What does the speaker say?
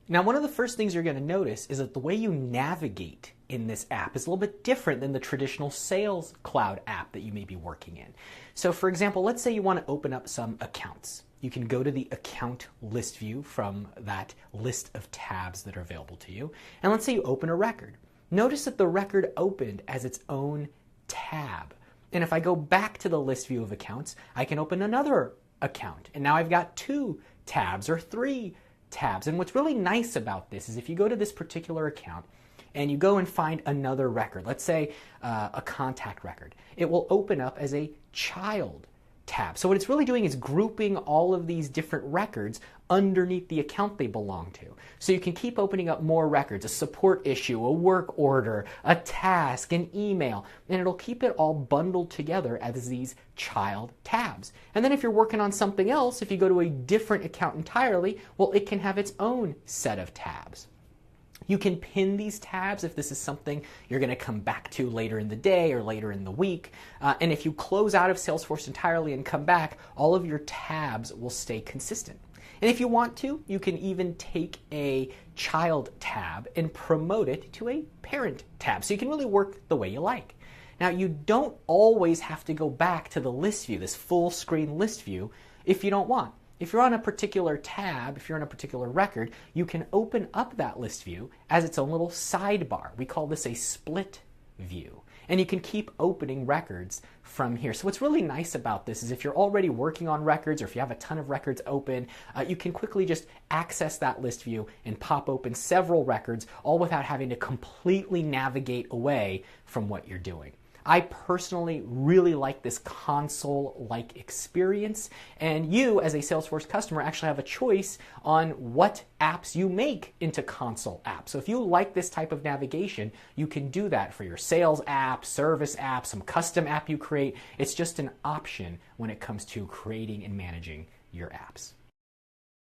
Now, one of the first things you're going to notice is that the way you navigate in this app is a little bit different than the traditional Sales Cloud app that you may be working in. So for example, let's say you want to open up some accounts. You can go to the account list view from that list of tabs that are available to you. And let's say you open a record. Notice that the record opened as its own tab. And if I go back to the list view of accounts, I can open another account. And now I've got 2 tabs or 3 tabs. And what's really nice about this is if you go to this particular account and you go and find another record, let's say a contact record, it will open up as a child tab. So what it's really doing is grouping all of these different records underneath the account they belong to. So you can keep opening up more records, a support issue, a work order, a task, an email, and it'll keep it all bundled together as these child tabs. And then if you're working on something else, if you go to a different account entirely, well, it can have its own set of tabs. You can pin these tabs if this is something you're going to come back to later in the day or later in the week. And if you close out of Salesforce entirely and come back, all of your tabs will stay consistent. And if you want to, you can even take a child tab and promote it to a parent tab. So you can really work the way you like. Now, you don't always have to go back to the list view, this full screen list view, if you don't want. If you're on a particular tab, if you're on a particular record, you can open up that list view as its own little sidebar. We call this a split view. And you can keep opening records from here. So what's really nice about this is if you're already working on records or if you have a ton of records open, you can quickly just access that list view and pop open several records, all without having to completely navigate away from what you're doing. I personally really like this console-like experience, and you as a Salesforce customer actually have a choice on what apps you make into console apps. So if you like this type of navigation, you can do that for your sales app, service app, some custom app you create. It's just an option when it comes to creating and managing your apps.